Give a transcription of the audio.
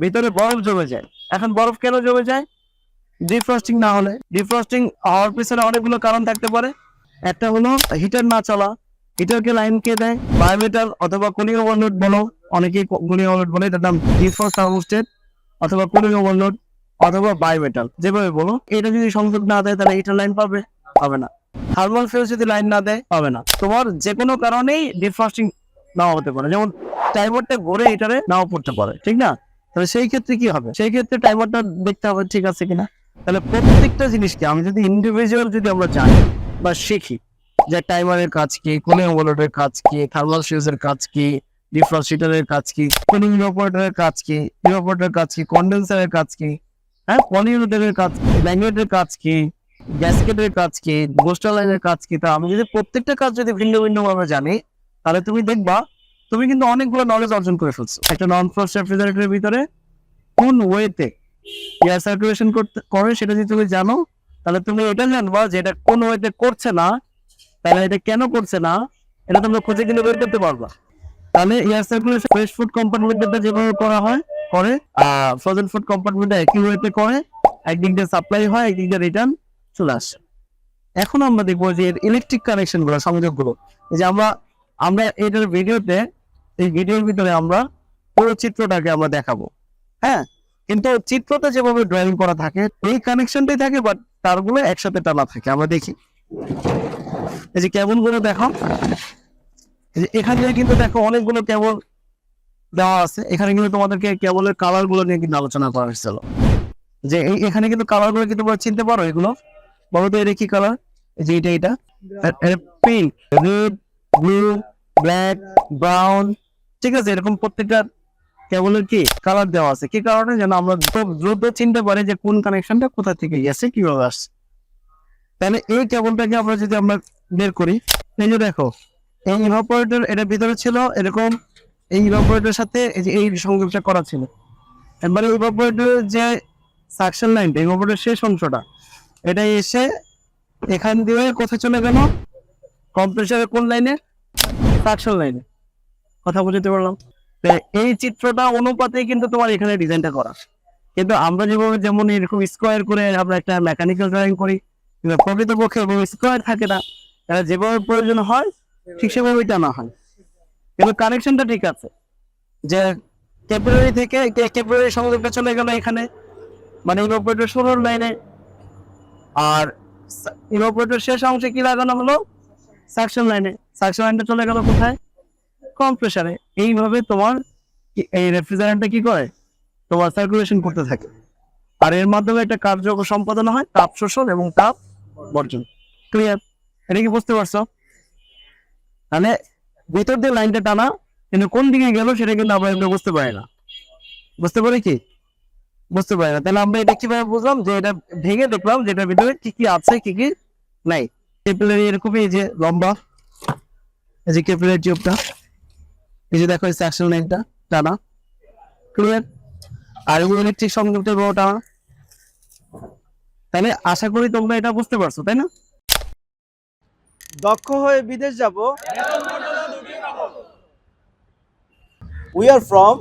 ভিতরে বরফ জমে যায়। এখন বরফ কেন জমে যায়? ডিফ্রস্টিং না হলে। ডিফ্রস্টিং হওয়ার পিছনে অনেকগুলো কারণ থাকতে পারে। একটা হলো হিটার না চলা। হিটারকে লাইন কে দেয়? বায়োমেটাল অথবা কুলিং ওভারলোড বলো, অনেকেই কুলিং ওভারলোড বলে, এটার নাম ডিফ্রস্ট থার্মোস্টেট অথবা কুলিং ওভারলোড অথবা বায়োমেটাল, যেভাবে বলো। এটা যদি সংযোগ না দেয় তাহলে হিটার লাইন পাবে? পাবে না। থার্মাল ফিউজ যদি লাইন না দেয় পাবে না। তোমার যে কোনো কারণেই ডিফ্রস্টিং নাও হতে পারে, যেমন টাইমারটা ঘুরে হিটারে নাও পড়তে পারে, ঠিক না? তাহলে সেই ক্ষেত্রে কি হবে? সেই ক্ষেত্রে টাইমারটা দেখতে হবে ঠিক আছে কিনা। তাহলে প্রত্যেকটা জিনিসকে আমি যদি ইন্ডিভিজুয়াল যদি আমরা জানি বা শিখি যে টাইমারের কাজ কি, কুলিং ওভারলোডের কাজ কি, থার্মাল ফিউজের কাজ কি, ডিফ্রস্ট হিটারের কাজ কি, কুলিং ইভাপোরেটরের কাজ কি, ইভাপোরেটরের কাজ কি, কন্ডেন্সারের কাজ কি, হ্যাঁ, পলিউরেটরের কাজ কি, ম্যাগনেটের কাজ কি, গ্যাসকেটের কাজ কি, বুস্টার লাইনের কাজ কি, তা আমি যদি প্রত্যেকটা কাজ যদি ভিন্ন ভিন্ন ভাবে জানি, তাহলে তুমি দেখবা তুমি কিন্তু অনেকগুলো নলেজ অর্জন করে ফেলছো। একটা নন ফ্রস্ট রেফ্রিজারেটরের ভিতরে কোন ওয়েতে এয়ার সার্কুলেশন করে সেটা যদি তুমি জানো, তাহলে তুমি এটা জানবা যে এটা কোন ওয়েতে করছে না, তাহলে এটা কেন করছে না, এটা তোমরা খুঁজে গেলে বের করতে পারবা। তাহলে এয়ার সার্কুলেশন ফ্রেশ ফুড কম্পার্টমেন্টটা যেভাবে করা হয় করে, ফ্রোজেন ফুড কম্পার্টমেন্টটা একই ওয়েতে করে, একদিক দিয়ে সাপ্লাই হয়, একদিক দিয়ে রিটার্ন চলে আসে। এখন আমরা দেখবো যে ইলেকট্রিক কানেকশন গুলো, সংযোগ গুলো, যে আমরা আমরা এটার ভিডিওতে, এই ভিডিওর ভিতরে আমরা পুরো চিত্রটাকে আমরা দেখাবো। হ্যাঁ, কিন্তু চিত্রটা যেভাবে ড্রয়িং করা থাকে এই কানেকশনটাই থাকে, বাট তারগুলো একসাথে টানা থাকে। আমরা দেখি, এই যে কেবল গুলো দেখো, এখানে কিন্তু দেখো অনেকগুলো কেবল দেওয়া আছে। এখানে কিন্তু তোমাদেরকে কেবলের কালার গুলো নিয়ে কিন্তু আলোচনা করা হয়েছিল, যে এখানে কিন্তু কালার গুলো কিন্তু তোমরা চিনতে পারো। এগুলো বলো তো, এটা কি কালার? যে এটা pink, red, blue, black, brown, ঠিক আছে? এরকম প্রত্যেকটা কেবলের কি কালার দেওয়া আছে, কি কারণে? যেন আমরা খুব দ্রুত চিনতে পারি যে কোন কানেকশনটা কোথা থেকে গেছে, কিভাবে আসছে। তাহলে এই কেবলটাকে আমরা যদি আমরা বের করি, এই যে দেখো, এই ইভাপোরেটর এটার ভিতরে ছিল এরকম, এই ইভাপোরেটরের সাথে এই সংযোগটা করা ছিল। এবারে ইভাপোরেটরের যে সাকশন লাইনটা, ইভাপোরেটরের শেষ অংশটা, এটা এসে এখান দিয়ে কোথায় চলে গেল? কম্প্রেসারের কোন লাইনে? সাকশন লাইনে। কথা বুঝতে পারলাম? এই চিত্রটা অনুপাতে কিন্তু তোমার এখানে ডিজাইনটা করা। কিন্তু আমরা যেভাবে, যেমন এরকম স্কোয়ার করে আমরা একটা মেকানিক্যাল ড্রয়িং করি, কিন্তু প্রকৃতপক্ষে স্কোয়ার থাকে না, তাহলে যেভাবে প্রয়োজন হয় ঠিক সেভাবেই টানা হয়। কিন্তু কানেকশনটা ঠিক আছে, যে ক্যাপিলারি থেকে ক্যাপিলারি সংযোগটা চলে গেল এখানে, মানে ইভাপোরেটর শুরুর লাইনে, আর ইভাপোরেটর শেষ অংশে কি লাগানো হলো? সাকশন লাইনে। সাকশন লাইনটা চলে গেল কোথায়? কম্প্রেসারে। এইভাবে তোমার এই রেফ্রিজারেটরটা কি করে? তোমার সার্কুলেশন করতে থাকে, আর এর মাধ্যমে একটা কার্য সম্পাদন হয়, তাপ শোষণ এবং তাপ বর্জন। ক্লিয়ার? এটা কি বুঝতে পারছো? মানে ভিতর দিয়ে লাইনটা টানা, কিন্তু কোন দিকে গেল সেটা কিন্তু আমরা এগুলো বুঝতে পারি না। বুঝতে পারি কি? বুঝতে পারি না। তাহলে আমরা এটা কিভাবে বুঝলাম? যে এটা ভেঙে দেখলাম যে এটার ভিতরে কি কি আছে, কি কি নাই। ক্যাপিলারি এরকমই, এই যে লম্বা, এই যে ক্যাপিলারি টিউবটা, এই যে দেখো সাকশন লাইনটা টানা। ক্লিয়ার? আর ইলেকট্রিক সংযোগটা বড় টানা। তাহলে আশা করি তোমরা এটা বুঝতে পারছো, তাই না? দক্ষ হয়ে বিদেশ যাব। We are from